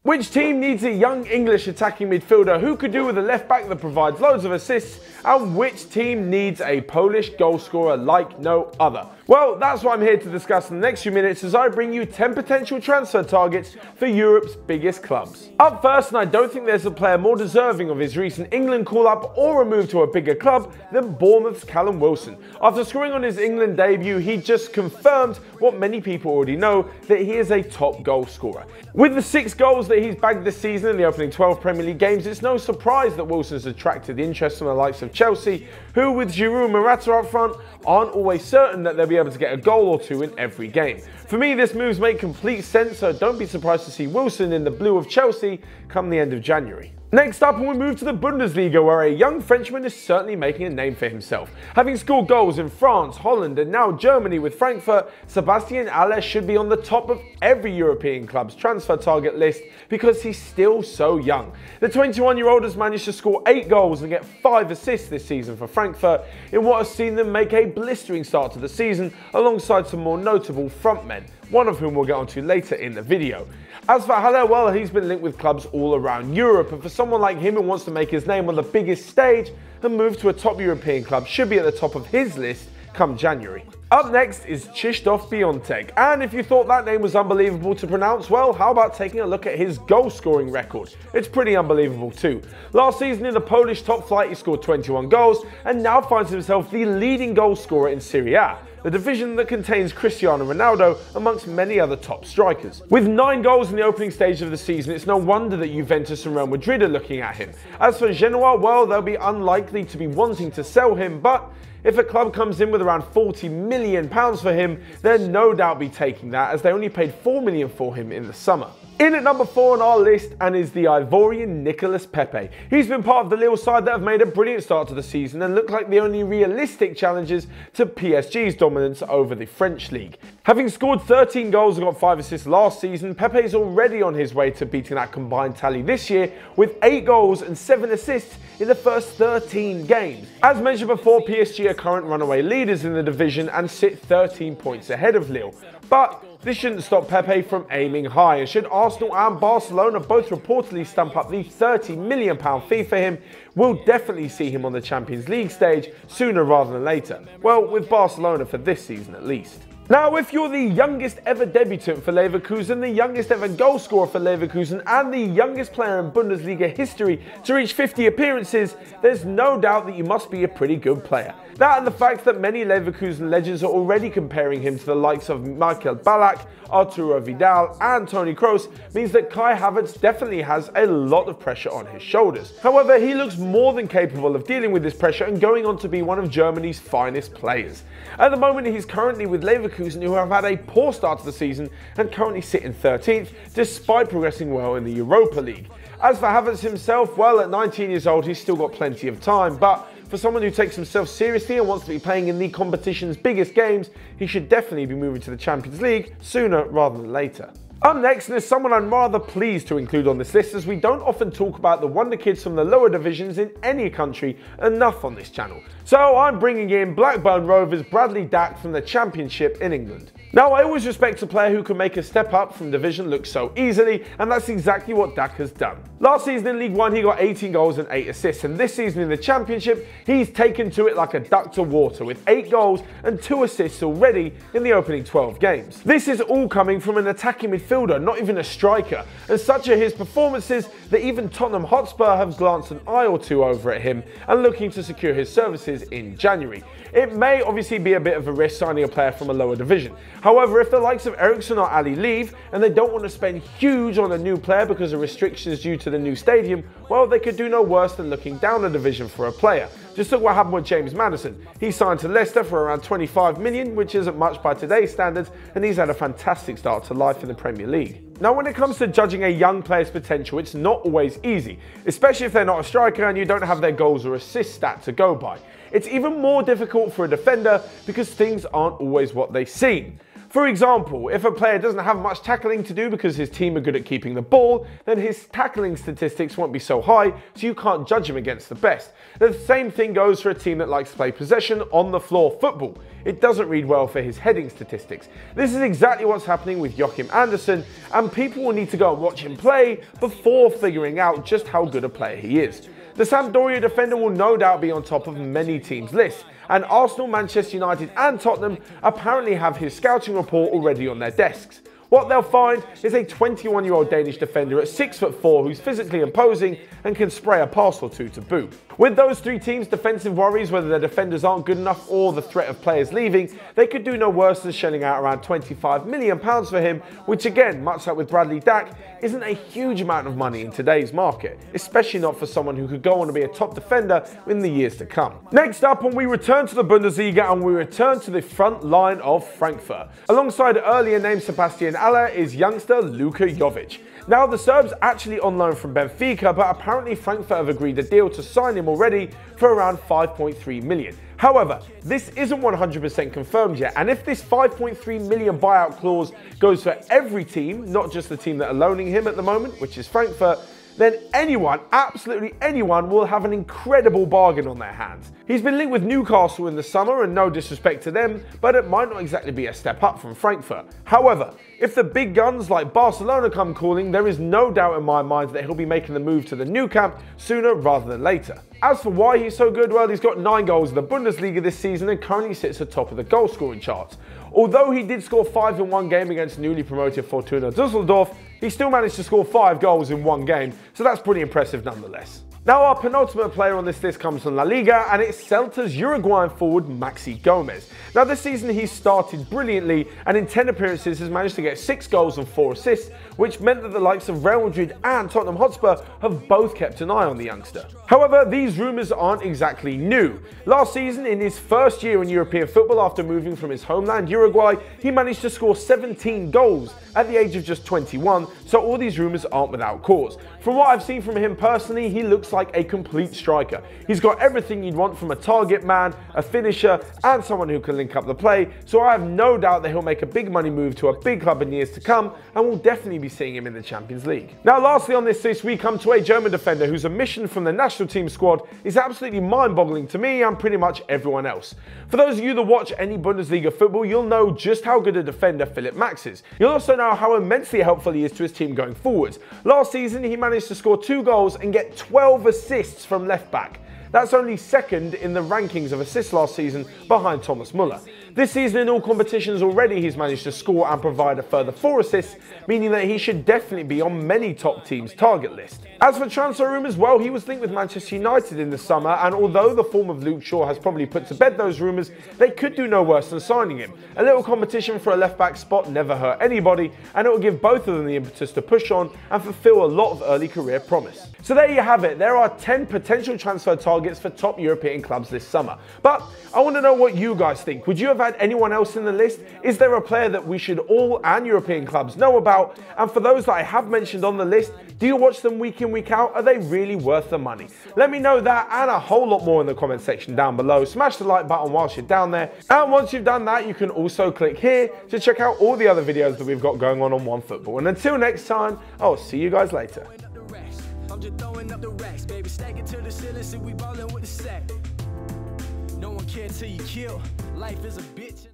Which team needs a young English attacking midfielder who could do with a left back that provides loads of assists, and which team needs a Polish goal scorer like no other? Well, that's what I'm here to discuss in the next few minutes as I bring you 10 potential transfer targets for Europe's biggest clubs. Up first, and I don't think there's a player more deserving of his recent England call-up or a move to a bigger club than Bournemouth's Callum Wilson. After scoring on his England debut, he just confirmed what many people already know, that he is a top goal scorer. With the 6 goals that he's bagged this season in the opening 12 Premier League games, it's no surprise that Wilson's attracted the interest from the likes of Chelsea, who with Giroud and Morata up front aren't always certain that they'll be able to get a goal or two in every game. For me, this moves make complete sense, so don't be surprised to see Wilson in the blue of Chelsea come the end of January. Next up, we move to the Bundesliga, where a young Frenchman is certainly making a name for himself. Having scored goals in France, Holland and now Germany with Frankfurt, Sebastian Alli should be on the top of every European club's transfer target list because he's still so young. The 21-year-old has managed to score 8 goals and get 5 assists this season for Frankfurt in what has seen them make a blistering start to the season alongside some more notable frontmen, one of whom we'll get onto later in the video. As for Haller, well, he's been linked with clubs all around Europe, and for someone like him who wants to make his name on the biggest stage, a move to a top European club should be at the top of his list come January. Up next is Krzysztof Piątek, and if you thought that name was unbelievable to pronounce, well, how about taking a look at his goal scoring record? It's pretty unbelievable too. Last season in the Polish top flight he scored 21 goals and now finds himself the leading goal scorer in Serie A, the division that contains Cristiano Ronaldo amongst many other top strikers. With 9 goals in the opening stage of the season, it's no wonder that Juventus and Real Madrid are looking at him. As for Genoa, well, they'll be unlikely to be wanting to sell him, but if a club comes in with around £40 million for him, they'll no doubt be taking that, as they only paid £4 million for him in the summer. In at number 4 on our list and is the Ivorian Nicolas Pepe. He's been part of the Lille side that have made a brilliant start to the season and look like the only realistic challengers to PSG's dominance over the French league. Having scored 13 goals and got 5 assists last season, Pepe is already on his way to beating that combined tally this year with 8 goals and 7 assists in the first 13 games. As mentioned before, PSG are current runaway leaders in the division and sit 13 points ahead of Lille. But this shouldn't stop Pepe from aiming high, and should Arsenal and Barcelona both reportedly stump up the £30 million fee for him, we'll definitely see him on the Champions League stage sooner rather than later. Well, with Barcelona for this season at least. Now, if you're the youngest ever debutant for Leverkusen, the youngest ever goal scorer for Leverkusen, and the youngest player in Bundesliga history to reach 50 appearances, there's no doubt that you must be a pretty good player. That and the fact that many Leverkusen legends are already comparing him to the likes of Michael Ballack, Arturo Vidal and Toni Kroos means that Kai Havertz definitely has a lot of pressure on his shoulders. However, he looks more than capable of dealing with this pressure and going on to be one of Germany's finest players. At the moment, he's currently with Leverkusen, who have had a poor start to the season and currently sit in 13th despite progressing well in the Europa League. As for Havertz himself, well, at 19 years old he's still got plenty of time, but for someone who takes himself seriously and wants to be playing in the competition's biggest games, he should definitely be moving to the Champions League sooner rather than later. Up next is someone I'm rather pleased to include on this list, as we don't often talk about the wonder kids from the lower divisions in any country enough on this channel. So I'm bringing in Blackburn Rovers' Bradley Dack from the Championship in England. Now, I always respect a player who can make a step up from division look so easily, and that's exactly what Dack has done. Last season in League One, he got 18 goals and 8 assists, and this season in the Championship, he's taken to it like a duck to water with 8 goals and 2 assists already in the opening 12 games. This is all coming from an attacking midfielder, not even a striker, and such are his performances that even Tottenham Hotspur have glanced an eye or two over at him and looking to secure his services in January. It may obviously be a bit of a risk signing a player from a lower division. However, if the likes of Eriksson or Ali leave and they don't want to spend huge on a new player because of restrictions due to the new stadium, well, they could do no worse than looking down a division for a player. Just look what happened with James Maddison. He signed to Leicester for around 25 million, which isn't much by today's standards, and he's had a fantastic start to life in the Premier League. Now, when it comes to judging a young player's potential, it's not always easy, especially if they're not a striker and you don't have their goals or assist stat to go by. It's even more difficult for a defender because things aren't always what they seem. For example, if a player doesn't have much tackling to do because his team are good at keeping the ball, then his tackling statistics won't be so high, so you can't judge him against the best. The same thing goes for a team that likes to play possession on the floor football. It doesn't read well for his heading statistics. This is exactly what's happening with Yokus Anderson, and people will need to go and watch him play before figuring out just how good a player he is. The Sampdoria defender will no doubt be on top of many teams' lists, and Arsenal, Manchester United and Tottenham apparently have his scouting report already on their desks. What they'll find is a 21-year-old Danish defender at 6'4" who's physically imposing and can spray a pass or two to boot. With those three teams' defensive worries, whether their defenders aren't good enough or the threat of players leaving, they could do no worse than shelling out around £25 million for him, which again, much like with Bradley Dack, isn't a huge amount of money in today's market, especially not for someone who could go on to be a top defender in the years to come. Next up, when we return to the Bundesliga and we return to the front line of Frankfurt. Alongside earlier named Sebastian Alli is youngster Luka Jovic. Now, the Serb's actually on loan from Benfica, but apparently Frankfurt have agreed a deal to sign him already for around 5.3 million. However, this isn't 100% confirmed yet, and if this 5.3 million buyout clause goes for every team, not just the team that are loaning him at the moment, which is Frankfurt, then anyone, absolutely anyone, will have an incredible bargain on their hands. He's been linked with Newcastle in the summer, and no disrespect to them, but it might not exactly be a step up from Frankfurt. However, if the big guns like Barcelona come calling, there is no doubt in my mind that he'll be making the move to the new camp sooner rather than later. As for why he's so good, well, he's got 9 goals in the Bundesliga this season and currently sits atop of the goal scoring charts. Although he did score 5 in one game against newly promoted Fortuna Düsseldorf, he still managed to score 5 goals in one game, so that's pretty impressive nonetheless. Now, our penultimate player on this list comes from La Liga, and it's Celta's Uruguayan forward Maxi Gomes. Now, this season he's started brilliantly, and in 10 appearances has managed to get 6 goals and 4 assists, which meant that the likes of Real Madrid and Tottenham Hotspur have both kept an eye on the youngster. However, these rumours aren't exactly new. Last season, in his first year in European football after moving from his homeland Uruguay, he managed to score 17 goals at the age of just 21, so all these rumours aren't without cause. From what I've seen from him personally, he looks like a complete striker. He's got everything you'd want from a target man, a finisher, and someone who can link up the play, so I have no doubt that he'll make a big money move to a big club in years to come, and we'll definitely be seeing him in the Champions League. Now, lastly on this list, we come to a German defender whose omission from the national team squad is absolutely mind-boggling to me and pretty much everyone else. For those of you that watch any Bundesliga football, you'll know just how good a defender Philipp Max is. You'll also know how immensely helpful he is to his team going forwards. Last season, he managed to score 2 goals and get 12 assists from left back. That's only second in the rankings of assists last season behind Thomas Müller. This season in all competitions already he's managed to score and provide a further 4 assists, meaning that he should definitely be on many top teams' target list. As for transfer rumours, well, he was linked with Manchester United in the summer, and although the form of Luke Shaw has probably put to bed those rumours, they could do no worse than signing him. A little competition for a left-back spot never hurt anybody, and it will give both of them the impetus to push on and fulfil a lot of early career promise. So there you have it. There are 10 potential transfer targets for top European clubs this summer. But I want to know what you guys think. Would you have had anyone else in the list? Is there a player that we should all and European clubs know about? And for those that I have mentioned on the list, do you watch them week in, week out? Are they really worth the money? Let me know that and a whole lot more in the comment section down below. Smash the like button whilst you're down there. And once you've done that, you can also click here to check out all the other videos that we've got going on OneFootball. And until next time, I'll see you guys later. I'm just throwing up the racks, baby. Stack it to the ceiling, see we ballin' with the sack. No one cares till you kill. Life is a bitch.